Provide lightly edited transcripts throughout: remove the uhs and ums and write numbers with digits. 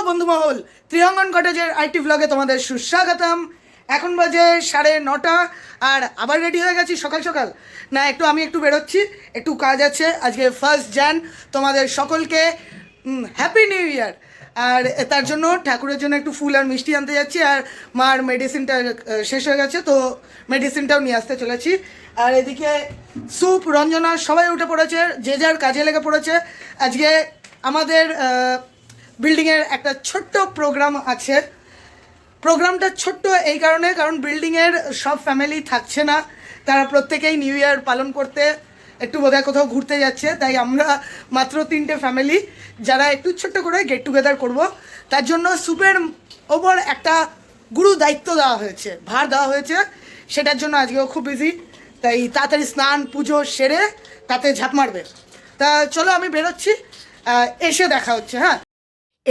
বন্ধুমহল, ত্রিঅঙ্গন কটেজের IT ব্লগে তোমাদের সুস্বাগতম। এখন বাজে 9:30 আর আবার রেডি হয়ে গেছি সকাল সকাল। না আমি একটু বেরোচ্ছি, একটু কাজ আছে। আজকে 1 jan, তোমাদের সকলকে হ্যাপি নিউ ইয়ার। আর তার জন্য ঠাকুরের জন্য একটু ফুল আর মিষ্টি আনতে যাচ্ছি। আর মার মেডিসিনটা শেষ হয়ে গেছে, তো মেডিসিনটাও নিয়ে আসতে চলেছি। আর এদিকে সুপ, রঞ্জনা সবাই উঠে পড়েছে, যে যার কাজে লেগে পড়েছে। আজকে আমাদের বিল্ডিংয়ের একটা ছোট্ট প্রোগ্রাম আছে। প্রোগ্রামটা ছোট্ট এই কারণে, কারণ বিল্ডিংয়ের সব ফ্যামিলি থাকছে না, তারা প্রত্যেকেই নিউ ইয়ার পালন করতে একটু বোধহয় কোথাও ঘুরতে যাচ্ছে। তাই আমরা মাত্র 3টে ফ্যামিলি যারা একটু ছোট্ট করে গেট টুগেদার করব। তার জন্য সুপের ওপর একটা গুরু দায়িত্ব দেওয়া হয়েছে, ভার দেওয়া হয়েছে। সেটার জন্য আজকেও খুব বিজি, তাই তাড়াতাড়ি স্নান পুজো সেরে তাতে ঝাঁপ মারবে। তা চলো আমি বেরোচ্ছি, এসে দেখা হচ্ছে। হ্যাঁ,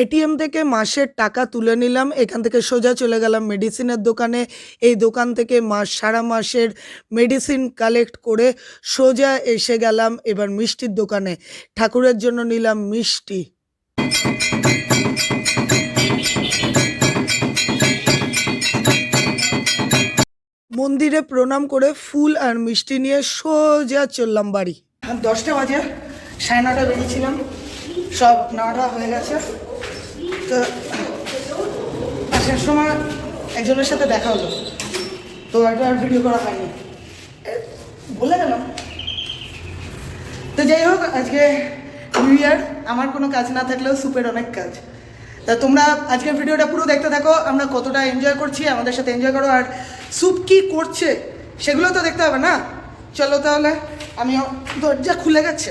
এটিএম থেকে মাসের টাকা তুলে নিলাম, এখান থেকে সোজা চলে গেলাম মেডিসিনের দোকানে। এই দোকান থেকে সারা মাসের মেডিসিন কালেক্ট করে সোজা এসে গেলাম এবার মিষ্টির দোকানে। ঠাকুরের জন্য নিলাম মিষ্টি। মন্দিরে প্রণাম করে ফুল আর মিষ্টি নিয়ে সোজা চললাম বাড়ি। 10টা বাজে, 9:30 বেরিয়েছিলাম, সব 9টা হয়ে গেছে। তো আসার সময় একজনের সাথে দেখা হলো, তো একটা আর ভিডিও করা হয়নি, বলে গেলাম। তো যাই হোক, আজকে নিউ ইয়ার, আমার কোনো কাজ না থাকলেও সুপের অনেক কাজ। তা তোমরা আজকের ভিডিওটা পুরো দেখতে থাকো, আমরা কতটা এনজয় করছি, আমাদের সাথে এনজয় করো। আর সুপ কী করছে সেগুলো তো দেখতে হবে না। চলো তাহলে, আমিও, দরজা খুলে গেছে,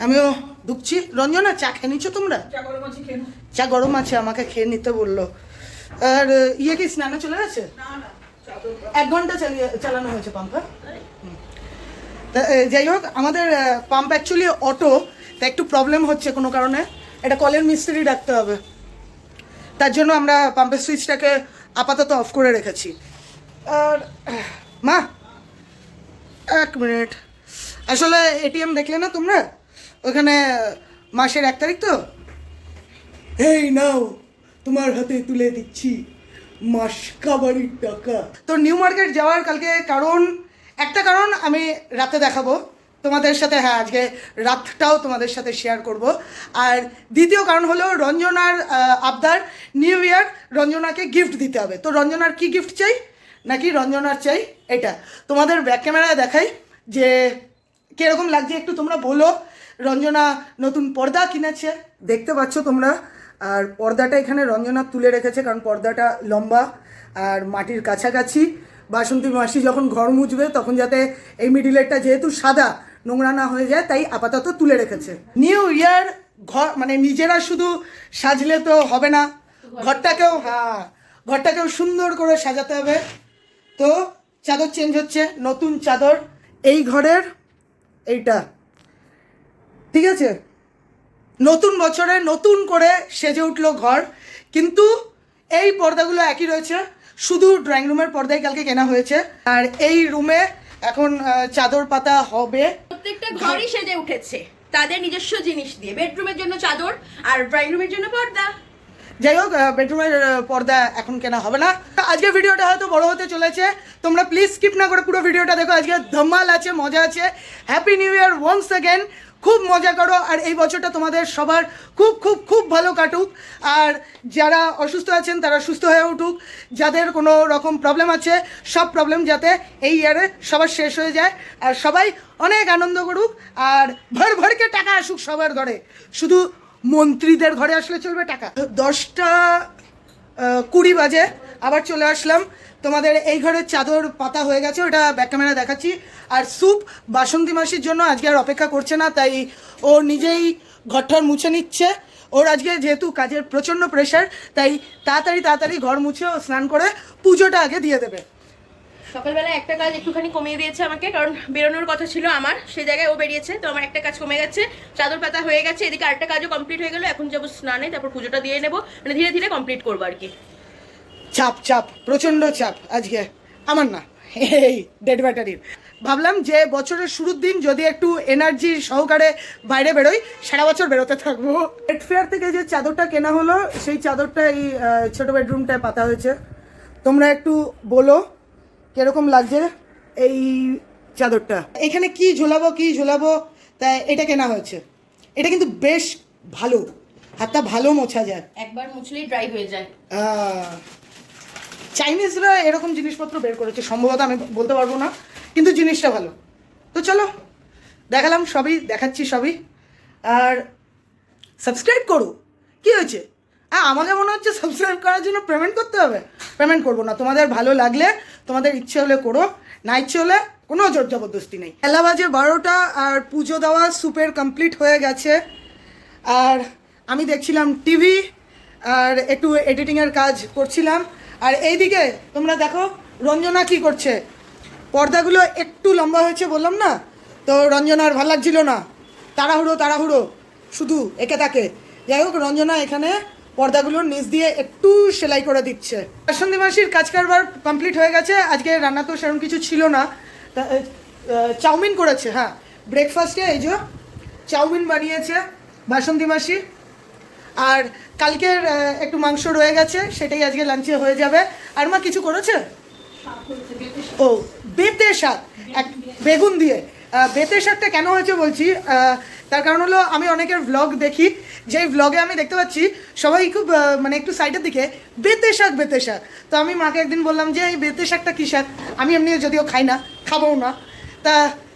আমিও ঢুকছি। রঞ্জনা, চা খেয়ে নিচ্ছ তোমরা? চা গরম আছে, আমাকে খেয়ে নিতে বললো। আর ইয়ে কি স্নানে চলে গেছে? 1 ঘন্টা চালানো হয়েছে পাম্প। যাই হোক, আমাদের পাম্প অ্যাকচুয়ালি অটো, তা একটু প্রবলেম হচ্ছে কোনো কারণে। এটা কলের মিস্ত্রি ডাকতে হবে, তার জন্য আমরা পাম্পের সুইচটাকে আপাতত অফ করে রেখেছি। আর মা, 1 মিনিট, আসলে এটিএম দেখলে না তোমরা, ওখানে মাসের 1 তারিখ তো, এই নাও তোমার হাতে তুলে দিচ্ছি মাস কাবারির টাকা। তো নিউ মার্কেট যাওয়ার কালকে একটা কারণ আমি রাতে দেখাবো তোমাদের সাথে। হ্যাঁ, আজকে রাতটাও তোমাদের সাথে শেয়ার করব। আর দ্বিতীয় কারণ হলো রঞ্জনার আবদার, নিউ ইয়ার রঞ্জনাকে গিফট দিতে হবে। তো রঞ্জনার কি গিফট চাই, নাকি রঞ্জনার চাই এটা তোমাদের ব্যাক ক্যামেরায় দেখাই যে কীরকম লাগছে একটু তোমরা বলো। রঞ্জনা নতুন পর্দা কিনেছে, দেখতে পাচ্ছ তোমরা। আর পর্দাটা এখানে রঞ্জনা তুলে রেখেছে, কারণ পর্দাটা লম্বা আর মাটির কাছাকাছি। বাসন্তী মাসি যখন ঘর মুছবে তখন যাতে এই মিডিলেরটা যেহেতু সাদা, নোংরা না হয়ে যায়, তাই আপাতত তুলে রেখেছে। নিউ ইয়ার ঘর মানে নিজেরা শুধু সাজলে তো হবে না, ঘরটাকেও সুন্দর করে সাজাতে হবে। তো চাদর চেঞ্জ হচ্ছে, নতুন চাদর এই ঘরের, এইটা ঠিক আছে। নতুন বছরে নতুন করে সেজে উঠলো ঘর, কিন্তু এই পর্দাগুলো একই রয়েছে, শুধু ড্রয়িং রুমের পর্দাই কালকে কেনা হয়েছে। আর এই রুমে এখন চাদর পাতা হবে। প্রত্যেকটা ঘরই সেজে উঠেছে তাদের নিজস্ব জিনিস দিয়ে। বেডরুমের জন্য চাদর আর ড্রয়িং রুমের জন্য পর্দা। যাই হোক, বেডরুমের পর্দা এখন কেনা হবে না। আজকে ভিডিওটা হয়তো বড় হতে চলেছে, তোমরা প্লিজ স্কিপ না করে পুরো ভিডিওটা দেখো। আজকে ধমাল আছে, মজা আছে। Happy new year once again, খুব মজা করো। আর এই বছরটা তোমাদের সবার খুব খুব খুব ভালো কাটুক। আর যারা অসুস্থ আছেন তারা সুস্থ হয়ে উঠুক, যাদের কোনো রকম প্রবলেম আছে সব প্রবলেম যাতে এই ইয়ারে সবার শেষ হয়ে যায়, আর সবাই অনেক আনন্দ করুক। আর ভর ভরকে টাকা আসুক সবার ঘরে, শুধু মন্ত্রীদের ঘরে আসলে চলবে টাকা। 10:20 বাজে আবার চলে আসলাম। তোমাদের এই ঘরের চাদর পাতা হয়ে গেছে, ওটা ব্যাক ক্যামেরা দেখাচ্ছি। আর সুপ বাসন্তী মাসির জন্য আজকে আর অপেক্ষা করছে না, তাই ও নিজেই ঘরটার মুছে নিচ্ছে। ওর আজকে যেহেতু কাজের প্রচণ্ড প্রেশার, তাই তাড়াতাড়ি ঘর মুছে ও স্নান করে পুজোটা আগে দিয়ে দেবে। সকালবেলা একটা কাজ একটুখানি কমিয়ে দিয়েছে আমাকে, কারণ বেরোনোর কথা ছিল আমার, সে জায়গায় ও বেরিয়েছে, তো আমার একটা কাজ কমে গেছে। চাদর পাতা হয়ে গেছে, এদিকে আরেকটা কাজও কমপ্লিট হয়ে গেল। এখন যাবো স্নানে, তারপর পুজোটা দিয়ে নেবো, মানে ধীরে ধীরে কমপ্লিট করবো আর কি। চাপ প্রচণ্ড চাপ আজকে, আমার না, এই ডেড ব্যাটারির। ভাবলাম যে বছরের শুরুর দিন যদি একটু এনার্জি সহকারে বাইরে বেরোই, সারা বছর বেরোতে থাকবো। পেট ফেয়ার থেকে যে চাদরটা কেনা হলো সেই চাদরটা এই ছোটো বেডরুমটায় পাতা হয়েছে। তোমরা একটু বলো কিরকম লাগছে এই চাদরটা। এখানে কি ঝোলাবো তাই এটা কেনা হয়েছে। এটা কিন্তু বেশ ভালো, হাতটা ভালো মোছা যায়, একবার মুছলেই ড্রাই হয়ে যায়। চাইনিজরা এরকম জিনিসপত্র বের করেছে সম্ভবত, আমি বলতে পারবো না, কিন্তু জিনিসটা ভালো। তো চলো দেখালাম সবই, দেখাচ্ছি সবই। আর সাবস্ক্রাইব করো, কি হয়েছে? আমাদের মনে হচ্ছে সাবস্ক্রাইব করার জন্য পেমেন্ট করতে হবে। পেমেন্ট করবো না, তোমাদের ভালো লাগলে, তোমাদের ইচ্ছে হলে করো, না ইচ্ছে হলে কোনো জোর জবরদস্তি নেই। বেলা বাজে 12টা আর পুজো দেওয়া সুপের কমপ্লিট হয়ে গেছে। আর আমি দেখছিলাম টিভি আর একটু এডিটিংয়ের কাজ করছিলাম। আর এইদিকে তোমরা দেখো রঞ্জনা কি করছে। পর্দাগুলো একটু লম্বা হয়েছে বললাম না, তো রঞ্জনার ভালো লাগছিল না, তাড়াহুড়ো শুধু একে তাকে। যাই হোক, রঞ্জনা এখানে পর্দাগুলোর নিচ দিয়ে একটু সেলাই করে দিচ্ছে। বাসন্তী মাসির কাজ কারবার কমপ্লিট হয়ে গেছে। আজকে রান্না তো সেরকম কিছু ছিল না, চাউমিন করেছে। হ্যাঁ, ব্রেকফাস্টে এই যে চাউমিন বানিয়েছে বাসন্তী মাসি। আর কালকের একটু মাংস রয়ে গেছে, সেটাই আজকে লাঞ্চে হয়ে যাবে। আর মা কিছু করেছে? ও, বেতে শাক, বেগুন দিয়ে। বেতে শাকটা কেন হয়েছে বলছি, তার কারণ হলো আমি অনেকের ভ্লগ দেখি, যেই ভ্লগে আমি দেখতে পাচ্ছি সবাই খুব মানে একটু সাইডের দিকে বেতে শাক। তো আমি মাকে একদিন বললাম যে এই বেতে শাকটা কী শাক, আমি এমনি যদিও খাই না, খাবও না, তা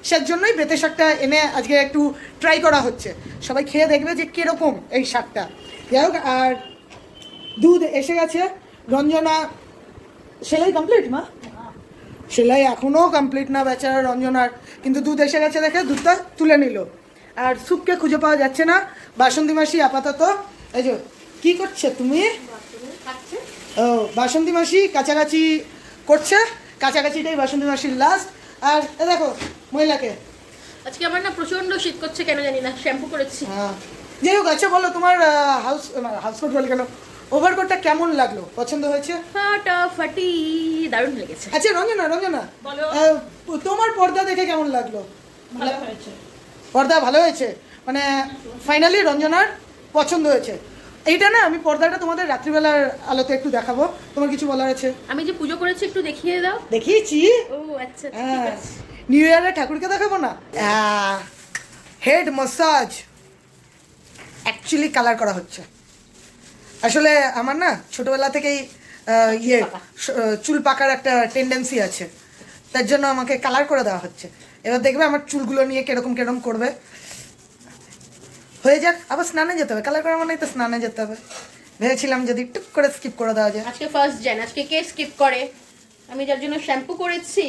সের জন্যই বেতে শাকটা এনে আজকে একটু ট্রাই করা হচ্ছে। সবাই খেয়ে দেখবে যে কীরকম এই শাকটা। যাই হোক, আর দুধ এসে গেছে। রঞ্জনা সেলাই কমপ্লিট? মা সেলাই এখনও কমপ্লিট না বেচারা রঞ্জনার, কিন্তু দুধ এসে গেছে দেখে দুধটা তুলে নিল। আর সুপকে খুঁজে পাওয়া যাচ্ছে না। বাসন্তী মাসি আপাতত এই যে কী করছে তুমি? ও, বাসন্তী মাসি কাছাকাছি করছে, কাছাকাছিটাই বাসন্তী মাসির লাস্ট। আর এ দেখো মহিলাকে, আজকে আমার না প্রচন্ড শীত করছে, কেন জানি না, শ্যাম্পু করেছি। হ্যাঁ, যাই হোক। আচ্ছা বলো, তোমার হাউসকোট বলে কেন, ওভারকোটটা কেমন লাগলো? পছন্দ হয়েছে? ফাটাফাটি, দারুণ লেগেছে। আচ্ছা রঞ্জনা, বলো। তোমার পর্দা দেখে কেমন লাগলো? ভালো হয়েছে। পর্দা ভালো হয়েছে, মানে ফাইনালি রঞ্জনার পছন্দ হয়েছে। এইটা না, আমি পর্দাটা তোমাদের রাত্রিবেলার আলোতে একটু দেখাবো। তোমার কিছু বলার আছে? আমি যে পুজো করেছি একটু দেখিয়ে দাও। দেখিয়েছি। ও আচ্ছা, ঠিক হ্যাঁ, আছে। নিউ ইয়ারে ঠাকুরকে দেখাবো না? হেড মাসাজ অ্যাকচুয়ালি কালার করা হচ্ছে। আসলে আমার না ছোটবেলা থেকেই চুল পাকার একটা টেন্ডেন্সি আছে, তার জন্য আমাকে কালার করে দেওয়া হচ্ছে। এবার দেখবে আমার চুলগুলো নিয়ে কিরকম করবে। হয়ে যাক, আবার স্নানে যেতে হবে। কালার করা মানে তো স্নানে যেতে হবে। ভেবেছিলাম যদি টুক করে স্কিপ করে দেওয়া যায়। আজকে ফার্স্ট জন, আজকে কে স্কিপ করে? আমি যার জন্য শ্যাম্পু করেছি।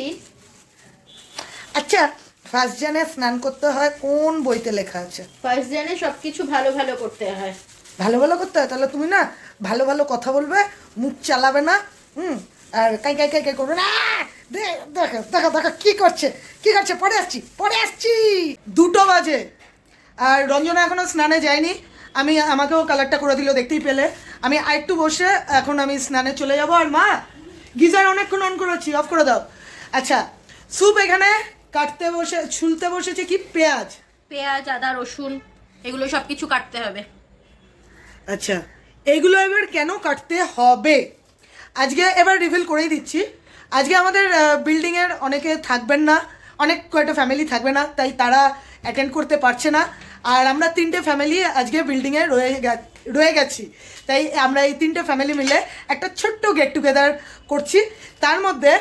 আচ্ছা, ফার্স্ট জানে স্নান করতে হয় কোন বইতে লেখা আছে? ফার্স্ট জনে সবকিছু ভালো ভালো করতে হয়। ভালো করতে হয়? তাহলে তুমি না ভালো কথা বলবে, মুখ চালাবে না, আর কাই করবে না। দেখো কি করছে। পরে আসছি 2টো বাজে। আর রঞ্জনা এখনো স্নানে যায়নি। আমাকেও কালারটা করে দিল, দেখতেই পেলে। আমি আরেকটু বসে এখন আমি স্নানে চলে যাব। আর মা গিজার অনেকক্ষণ অন করেছি, অফ করে দাও। আচ্ছা, স্যুপ এখানে ছুলতে বসেছে কি পেঁয়াজ, আদা, রসুন, এগুলো সবকিছু কাটতে হবে। আচ্ছা, এইগুলো এবার কেন কাটতে হবে আজকে এবার রিভিল করেই দিচ্ছি। আজকে আমাদের বিল্ডিংয়ের অনেকে থাকবেন না, অনেক কয়েকটা ফ্যামিলি থাকবে না, তাই তারা অ্যাটেন্ড করতে পারছে না। আর আমরা 3টে ফ্যামিলি আজকে বিল্ডিংয়ে রয়ে গেছি, তাই আমরা এই 3টে ফ্যামিলি মিলে একটা ছোট্ট গেট টুগেদার করছি। তার মধ্যে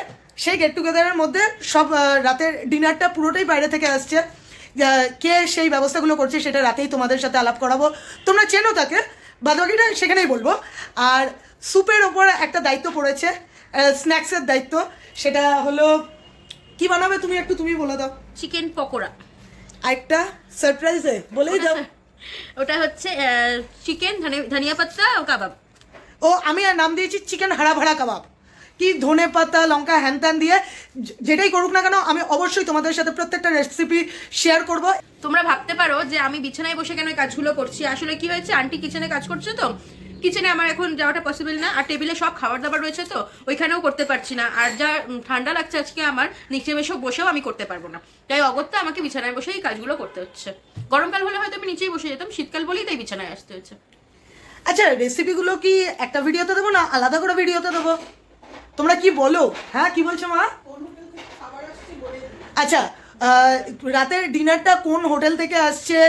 সেই গেট টুগেদারের মধ্যে সব রাতের ডিনারটা পুরোটাই বাইরে থেকে আসছে। কে সেই ব্যবস্থাগুলো করছে সেটা রাতেই তোমাদের সাথে আলাপ করাবো। তোমরা চেনো তাকে, বাদবাকিটা সেখানেই বলবো। আর স্যুপের ওপর একটা দায়িত্ব পড়েছে, স্ন্যাক্সের দায়িত্ব। সেটা হলো কি বানাবে তুমি বলে দাও। চিকেন পকোড়া। আরেকটা সারপ্রাইজে বলেই দাও। ওটা হচ্ছে চিকেন ধনিয়া পাতা ও কাবাব। ও, আমি আর নাম দিয়েছি চিকেন হাড়া ভাড়া কাবাব। কি ধনে পাতা লঙ্কা হ্যান দিয়ে যেটাই করুক না কেন, আমি অবশ্যই তোমাদের সাথে প্রত্যেকটা রেসিপি শেয়ার করব। তোমরা ভাবতে পারো যে আমি বিছানায় বসে কেন এই কাজগুলো করছি। আসলে কি হয়েছে, আন্টি কিচেনে কাজ করছে, তো কিচেনে আমার এখন যাওয়াটা পসিবল না, আর টেবিলে সব খাবার দাবার রয়েছে তো ওইখানেও করতে পারছি না, আর যা ঠান্ডা লাগছে আজকে আমার, নিচে বসেও আমি করতে পারবো না, তাই অগত্যা আমাকে বিছানায় বসেই কাজগুলো করতে হচ্ছে। গরমকাল হলে হয়তো আমি নিচেই বসে যেতাম, শীতকাল বলেই তাই বিছানায় আসতে হচ্ছে। আচ্ছা, রেসিপিগুলো কি একটা ভিডিওতে দেবো না আলাদা করে ভিডিওতে দেবো? তোমরা কি বলো? হ্যাঁ, কি বলছো মা? আচ্ছা, রাতের ডিনারটা কোন হোটেল থেকে আসছে,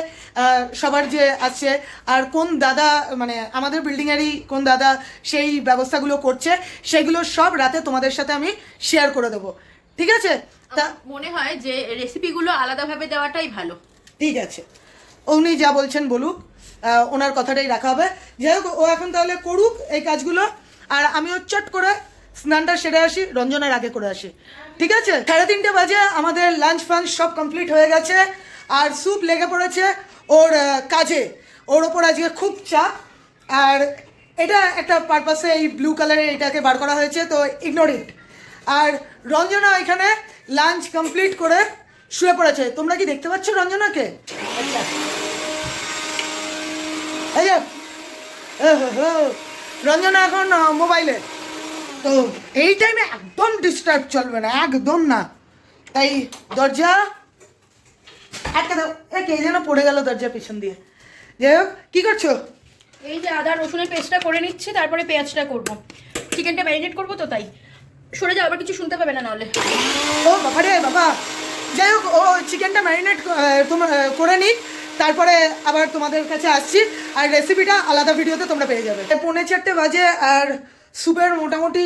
সবার যে আসছে, আর কোন দাদা, মানে আমাদের বিল্ডিংয়েরই কোন দাদা সেই ব্যবস্থাগুলো করছে, সেগুলো সব রাতে তোমাদের সাথে আমি শেয়ার করে দেবো, ঠিক আছে? তা মনে হয় যে রেসিপিগুলো আলাদাভাবে দেওয়াটাই ভালো। ঠিক আছে, উনি যা বলছেন বলুক, ওনার কথাটাই রাখা হবে। যাই হোক, ও এখন তাহলে করুক এই কাজগুলো, আর আমিও চট করে স্নানটা সেরে আসি, রঞ্জনের আগে করে আসি, ঠিক আছে? 3:30 বাজে, আমাদের লাঞ্চ ফাঞ্চ সব কমপ্লিট হয়ে গেছে, আর স্যুপ লেগে পড়েছে ওর কাজে। ওর ওপর আজকে খুব চাপ, আর এটা একটা পারপাসে এই ব্লু কালারের এটাকে বার করা হয়েছে, তো ইগনোর ইট। আর রঞ্জনা এখানে লাঞ্চ কমপ্লিট করে শুয়ে পড়েছে। তোমরা কি দেখতে পাচ্ছ রঞ্জনাকে? আচ্ছা, এই যে রঞ্জনা এখন মোবাইলে, তো এই টাইমে একদম ডিস্টার্ব চলবে না, একদম না। তাই দরজা আটকে দাও। কে যেন পড়ে গেল দরজার পিছন দিয়ে। যাই হোক, কি করছো? এই যে আদা রসুনের পেস্টটা করে নিচ্ছি, তারপরে পেঁয়াজটা করব, চিকেনটা ম্যারিনেট করবো, তো তাই সরে যাও, আবার কিছু শুনতে পাবে না নাহলে। ও বাবা রে বাবা। যাই হোক, ও চিকেনটা ম্যারিনেট করে নিই, তারপরে আবার তোমাদের কাছে আসছি, আর রেসিপিটা আলাদা ভিডিওতে তোমরা পেয়ে যাবে। 3:45 বাজে, আর স্যুপের মোটামুটি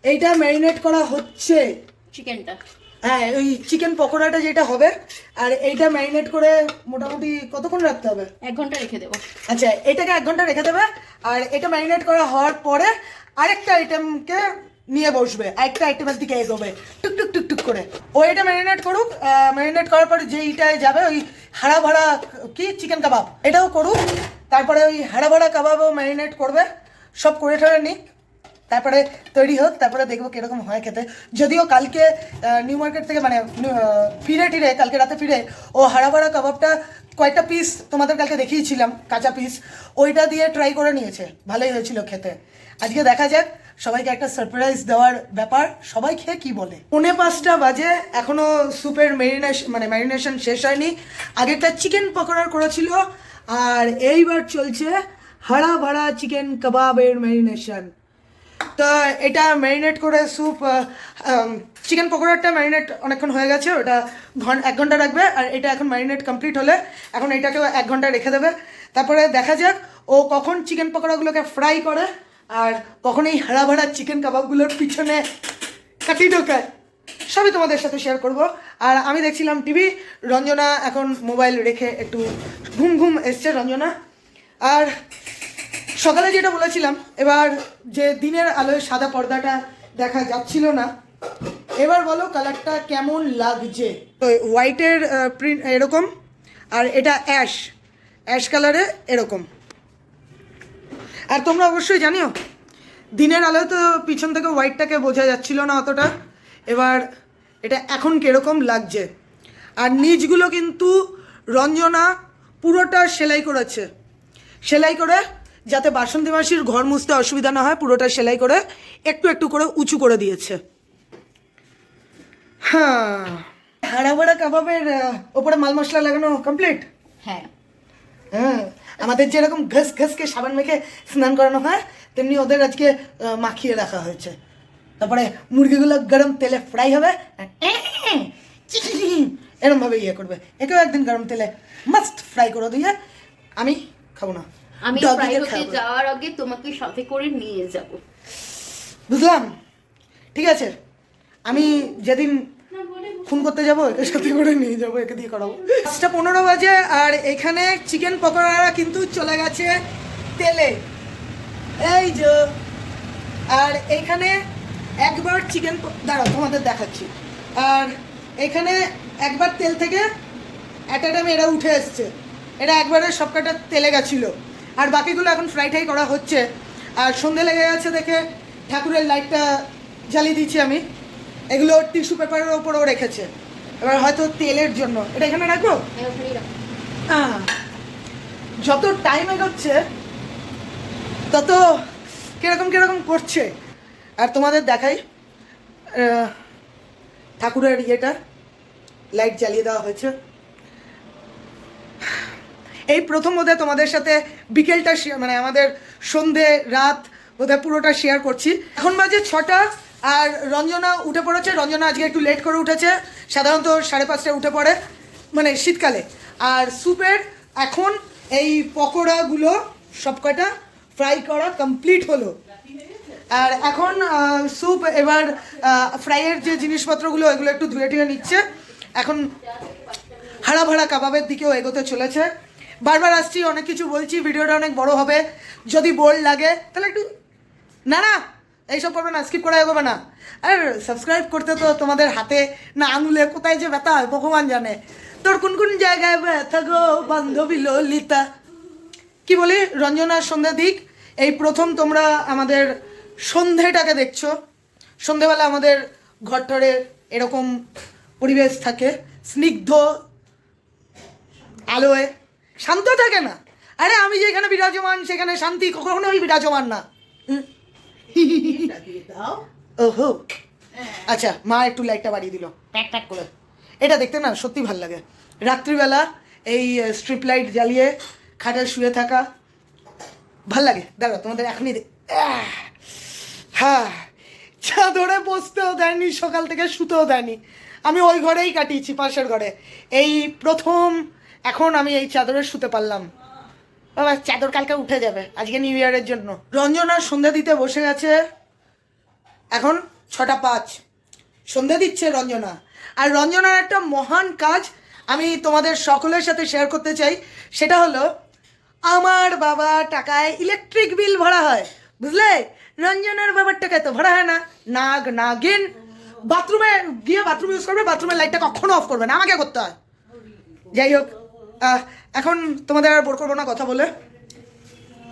এইটা ম্যারিনেট করা হচ্ছে, চিকেনটা। হ্যাঁ, ওই চিকেন পকোড়াটা যেটা হবে, আর এইটা ম্যারিনেট করে মোটামুটি কতক্ষণ রাখতে হবে? 1 ঘন্টা রেখে দেবো। আচ্ছা, এটাকে 1 ঘন্টা রেখে দেবে, আর এটা ম্যারিনেট করা হওয়ার পরে আরেকটা আইটেমকে নিয়ে বসবে, আরেকটা আইটেমের দিকে এগোবে টুকটুক টুকটুক করে। ও এটা ম্যারিনেট করুক, ম্যারিনেট করার পরে যেইটায় যাবে ওই হাড়া ভাড়া কি চিকেন কাবাব, এটাও করুক, তারপরে ওই হাড়া ভাড়া কাবাবও ম্যারিনেট করবে, সব করে ঠরে নিক, তারপরে তৈরি হোক, তারপরে দেখবো কিরকম হয় খেতে। যদিও কালকে নিউ মার্কেট থেকে, মানে ফিরে কালকে রাতে ফিরে ও হাড়া ভাড়া কাবাবটা কয়েকটা পিস তোমাদের কালকে দেখিয়েছিলাম, কাঁচা পিস, ওইটা দিয়ে ট্রাই করে নিয়েছে, ভালোই হয়েছিল খেতে। আজকে দেখা যাক, সবাইকে একটা সারপ্রাইজ দেওয়ার ব্যাপার, সবাই খেয়ে কি বলে। 4:45 বাজে, এখনো স্যুপের ম্যারিনেশন শেষ হয়নি। আগেরটা চিকেন পকোড়ার করেছিল, আর এইবার চলছে হাড়া ভাড়া চিকেন কাবাবের ম্যারিনেশন। তো এটা ম্যারিনেট করে স্যুপ, চিকেন পকোড়াটা ম্যারিনেট অনেকক্ষণ হয়ে গেছে, ওটা 1 ঘন্টা রাখবে, আর এটা এখন ম্যারিনেট কমপ্লিট হলে এখন এটাকেও 1 ঘন্টা রেখে দেবে। তারপরে দেখা যাক ও কখন চিকেন পকোড়াগুলোকে ফ্রাই করে, আর কখন এই হাড়া ভাড়া চিকেন কাবাবগুলোর পিছনে কাটি ঢোকায়, সবই তোমাদের সাথে শেয়ার করব। আর আমি দেখছিলাম টিভি, রঞ্জনা এখন মোবাইল রেখে একটু ঘুম ঘুম এসছে রঞ্জনা। আর সকালে যেটা বলেছিলাম, এবার যে দিনের আলোয় সাদা পর্দাটা দেখা যাচ্ছিল না, এবার বলো কালারটা কেমন লাগছে? তো হোয়াইটের প্রিন্ট এরকম, আর এটা অ্যাশ কালারে এরকম। আর তোমরা অবশ্যই জানিও, দিনের আলোয় তো পিছন থেকে হোয়াইটটাকে বোঝা যাচ্ছিল না অতটা, এবার এটা এখন কীরকম লাগছে। আর নিচগুলো কিন্তু রঞ্জনা পুরোটা সেলাই করেছে, সেলাই করে যাতে বাসন্তী মাসির ঘর মুছতে অসুবিধা না হয়, পুরোটা সেলাই করে একটু একটু করে উঁচু করে দিয়েছে। হ্যাঁ, হাড়া ভাড়া কাবাবের ওপরে মাল মশলা লাগানো কমপ্লিট। হ্যাঁ হ্যাঁ, আমাদের যেরকম ঘস ঘসকে সাবান মেখে স্নান করানো হয়, তেমনি ওদের আজকে মাখিয়ে রাখা হয়েছে। তারপরে মুরগিগুলো গরম তেলে ফ্রাই হবে, এরমভাবে ইয়ে করবে, একেও একদিন গরম তেলে মাস্ট ফ্রাই করে দিয়ে। আমি খাবো না, আমি ফ্রাই হতে যাওয়ার আগে তোমাকে সাথে করে নিয়ে যাব। বুঝলাম, ঠিক আছে। আমি যেদিন ফোন করতে যাবো একে সাথে করে নিয়ে যাবো, একে দিয়ে করাবো। 5:15 বাজে, আর এখানে চিকেন পকোড়ারা কিন্তু চলে গেছে তেলে, এই যে। আর এইখানে একবার চিকেন, দাঁড়াও তোমাদের দেখাচ্ছি। আর এখানে একবার তেল থেকে একটা টাইমে এরা উঠে এসছে, এরা একবারে সব কটা তেলে গেছিলো, আর বাকিগুলো এখন ফ্রাই টাই করা হচ্ছে। আর সন্ধে লেগে গেছে দেখে ঠাকুরের লাইটটা জ্বালিয়ে দিচ্ছি আমি। এগুলো টিস্যু পেপারের ওপরেও রেখেছে, এবার হয়তো তেলের জন্য এটা এখানে রাখবো। যত টাইম এগোচ্ছে তত কিরকম কিরকম করছে। আর তোমাদের দেখাই ঠাকুরের ইয়েটা লাইট জ্বালিয়ে দেওয়া হয়েছে। এই প্রথম বোধহয় তোমাদের সাথে বিকেলটা মানে আমাদের সন্ধে রাত বোধহয় পুরোটা শেয়ার করছি। এখন বাজে 6টা আর রঞ্জনা উঠে পড়েছে। রঞ্জনা আজকে একটু লেট করে উঠেছে, সাধারণত 5:30টায় উঠে পড়ে মানে শীতকালে। আর স্যুপের এখন এই পকোড়াগুলো সব কয়টা ফ্রাই করা কমপ্লিট হলো। আর এখন স্যুপ এবার ফ্রাইয়ের যে জিনিসপত্রগুলো এগুলো একটু ধুয়ে টুয়ে নিচ্ছে। এখন হাড়া ভাড়া কাবাবের দিকেও এগোতে চলেছে। বারবার আসছি, অনেক কিছু বলছি, ভিডিওটা অনেক বড় হবে। যদি বোর লাগে তাহলে একটু না এইসব করবে না, স্কিপ করা এগোবে না। আর সাবস্ক্রাইব করতে তো তোমাদের হাতে না আঙুলে কোথায় যে ব্যথা হয় ভগবান জানে। তোর কোন কোন জায়গায় ব্যথা গো বান্ধবী ললিতা। কি বলি, রঞ্জনার সন্ধ্যে দিক এই প্রথম তোমরা আমাদের সন্ধেটাকে দেখছো। সন্ধেবেলা আমাদের ঘরটরে এরকম পরিবেশ থাকে, স্নিগ্ধ আলোয়, শান্ত থাকে না। আরে আমি যেখানে বিরাজমান সেখানে শান্তি কখনোই বিরাজমান না। ওহো আচ্ছা, মা একটু লাইটটা বাড়িয়ে দিল ট্যাক ট্যাক করে। এটা দেখতে না সত্যি ভাল লাগে। রাত্রিবেলা এই স্ট্রিপ লাইট জ্বালিয়ে খাটে শুয়ে থাকা ভাল লাগে। দেখো তোমাদের এখনই হ্যাঁ, চাদরে বসতেও দেয়নি, সকাল থেকে শুতেও দেয়নি। আমি ওই ঘরেই কাটিয়েছি, পাশের ঘরে। এই প্রথম এখন আমি এই চাদরে শুতে পারলাম। বাবা চাদর কালকে উঠে যাবে, আজকে নিউ ইয়ারের জন্য। রঞ্জনা সন্ধ্যা দিতে বসে গেছে। এখন 6:05 সন্ধ্যা দিচ্ছে রঞ্জনা। আর রঞ্জনার একটা মহান কাজ আমি তোমাদের সকলের সাথে শেয়ার করতে চাই। সেটা হলো আমার বাবা টাকায় ইলেকট্রিক বিল ভরা হয়, বুঝলে? রঞ্জনার বাবার টাকায় তো ভরা হয় না। নাগিন বাথরুমে গিয়ে বাথরুম ইউজ করবে, বাথরুমের লাইটটা কখনো অফ করবে না, আমাকে করতে হয়। যাই হোক, এখন তোমাদের আর বোর করবো না কথা বলে।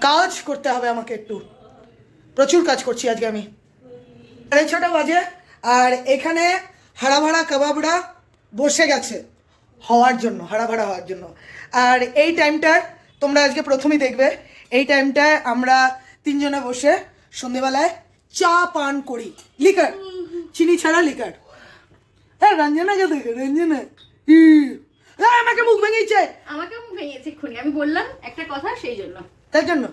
কাজ করতে হবে আমাকে, একটু প্রচুর কাজ করছি আজকে আমি। 6:30 বাজে আর এখানে হাড়া ভাড়া কাবাবরা বসে গেছে হওয়ার জন্য, হাড়া ভাড়া হওয়ার জন্য। আর এই টাইমটায় তোমরা আজকে প্রথমেই দেখবে, এই টাইমটায় আমরা 3 জনে বসে সন্ধেবেলায় চা পান করি, লিকার, চিনি ছাড়া লিকার। হ্যাঁ রঞ্জনাকে দেখে, রঞ্জনা আমাকে মুখ ভেঙেছে, আমাকে মুখ ভেঙেছে এক্ষুনি, আমি বললাম একটা কথা সেই জন্য, তার জন্য।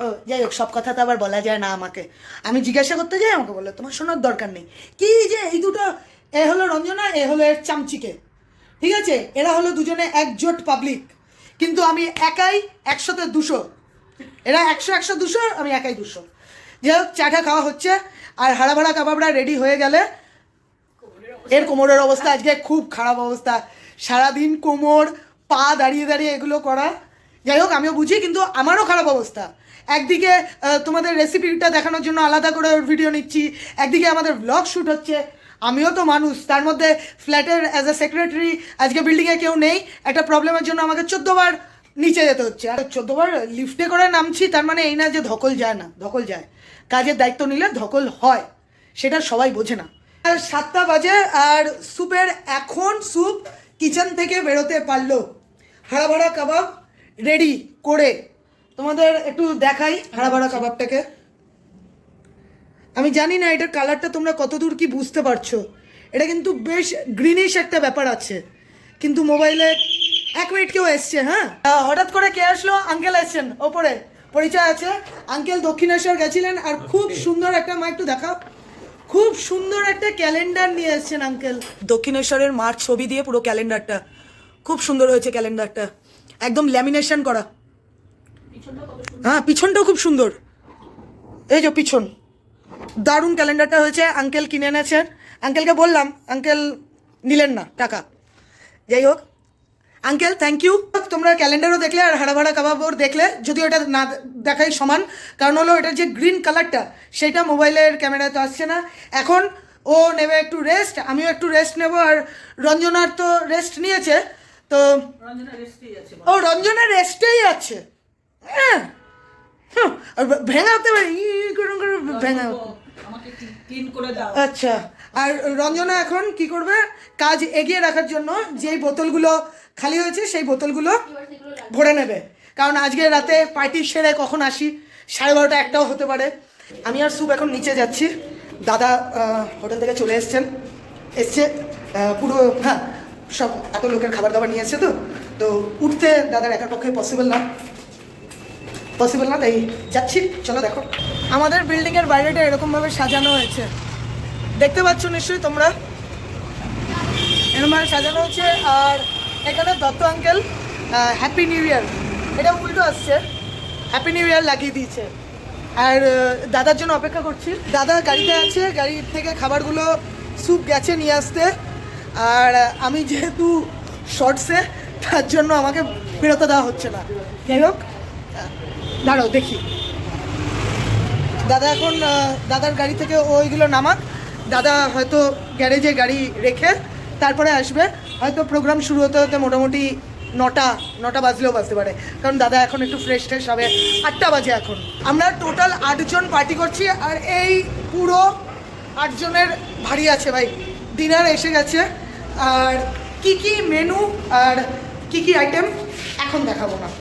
ও যাই হোক, সব কথা তো আবার বলা যায় না আমাকে। আমি জিজ্ঞাসা করতে যাই, আমাকে বললো তোমার শোনার দরকার নেই। কি যে এই দুটো, এ হলো রঞ্জনা, এ হলো এর চামচিকে, ঠিক আছে? এরা হলো দুজনে একজোট পাবলিক, কিন্তু আমি একাই 100-তে 200। এরা 100, 200, আমি একাই 200। যাই হোক, চাটা খাওয়া হচ্ছে। আর হাড়া ভাড়া কাবাবরা রেডি হয়ে গেলে, এর কোমরের অবস্থা আজকে খুব খারাপ অবস্থা। সারাদিন কোমর পা দাঁড়িয়ে দাঁড়িয়ে এগুলো করা। যাই হোক, আমিও বুঝি, কিন্তু আমারও খারাপ অবস্থা। একদিকে তোমাদের রেসিপিটা দেখানোর জন্য আলাদা করে ভিডিও নিচ্ছি, একদিকে আমাদের ব্লগ শ্যুট হচ্ছে। আমিও তো মানুষ, তার মধ্যে ফ্ল্যাটের অ্যাজ এ সেক্রেটারি আজকে বিল্ডিংয়ে কেউ নেই। একটা প্রবলেমের জন্য আমাকে 14 বার নিচে যেতে হচ্ছে। আর 14 বার লিফটে করে নামছি, তার মানে এই না যে ধকল যায় না, ধকল যায়। কাজের দায়িত্ব নিলে ধকল হয়, সেটা সবাই বোঝে না। 7টা বাজে আর স্যুপের এখন স্যুপ কিচেন থেকে বেরোতে পারলো। হাড়া ভাড়া কাবাব রেডি করে তোমাদের একটু দেখাই হাড়া ভাড়া কাবাবটাকে। আমি জানি না এটার কালারটা তোমরা কতদূর কি বুঝতে পারছো। এটা কিন্তু বেশ গ্রিনিশ একটা ব্যাপার আছে, কিন্তু মোবাইলে 1 মিনিট কেউ এসছে। হ্যাঁ, হঠাৎ করে কে আসলো? আঙ্কেল এসছেন, ওপরে পরিচয় আছে। আঙ্কেল দক্ষিণেশ্বর গেছিলেন আর খুব সুন্দর একটা, মা একটু দেখাও, খুব সুন্দর একটা ক্যালেন্ডার নিয়ে এসছেন আঙ্কেল। দক্ষিণেশ্বরের মার ছবি দিয়ে পুরো ক্যালেন্ডারটা, খুব সুন্দর হয়েছে ক্যালেন্ডারটা, একদম ল্যামিনেশন করা। হ্যাঁ, পিছনটাও খুব সুন্দর, এই যে পিছন, দারুণ ক্যালেন্ডারটা হয়েছে। আঙ্কেল কিনে এনেছেন, আঙ্কেলকে বললাম, আঙ্কেল নিলেন না টাকা। যাই হোক আঙ্কেল, থ্যাংক ইউ। তোমরা ক্যালেন্ডারও দেখলে আর হাড়া ভাড়া কাবাবও দেখলে, যদিও এটা না দেখাই সমান, কারণ হলো এটার যে গ্রিন কালারটা সেটা মোবাইলের ক্যামেরায় তো আসছে না। এখন ও নেবে একটু রেস্ট, আমিও একটু রেস্ট নেব। আর রঞ্জনার তো রেস্ট নিয়েছে, তো ও রঞ্জনা রেস্টেই আছে। হ্যাঁ, আর ভেঙা হতে পারে, ভেঙা। আচ্ছা, আর রঞ্জনা এখন কি করবে? কাজ এগিয়ে রাখার জন্য যেই বোতলগুলো খালি হয়েছে সেই বোতলগুলো ভরে নেবে, কারণ আজকে রাতে পার্টি সেরে কখন আসি 12:30 একটাও হতে পারে। আমি আর সুপ এখন নিচে যাচ্ছি। দাদা হোটেল থেকে চলে এসছে পুরো, হ্যাঁ সব এত লোকের খাবার দাবার নিয়ে এসছে, তো উঠতে দাদার একার পক্ষে পসিবল না, তাই যাচ্ছি। চলো দেখো আমাদের বিল্ডিংয়ের বাইরেটা এরকমভাবে সাজানো হয়েছে, দেখতে পাচ্ছ নিশ্চয়ই তোমরা, এরকমভাবে সাজানো হচ্ছে। আর এখানে দত্ত আঙ্কেল হ্যাপি নিউ ইয়ার, এটা উল্টো আসছে, হ্যাপি নিউ ইয়ার লাগিয়ে দিয়েছে। আর দাদার জন্য অপেক্ষা করছি, দাদা গাড়িতে আছে, গাড়ি থেকে খাবারগুলো স্যুপ গেছে নিয়ে আসতে। আর আমি যেহেতু শর্টসে, তার জন্য আমাকে বেরোতে দেওয়া হচ্ছে না। যাই হোক, দাঁড়াও দেখি, দাদা এখন দাদার গাড়ি থেকে ওইগুলো নামাক, দাদা হয়তো গ্যারেজে গাড়ি রেখে তারপরে আসবে। হয়তো প্রোগ্রাম শুরু হতে হতে মোটামুটি 9টা বাজলেও বাজতে পারে, কারণ দাদা এখন একটু ফ্রেশ হবে। 8টা বাজে এখন। আমরা টোটাল 8 জন পার্টি করছি, আর এই পুরো 8 জনের ভারী আছে ভাই। ডিনার এসে গেছে, আর কি মেনু আর কি আইটেম এখন দেখাবো না।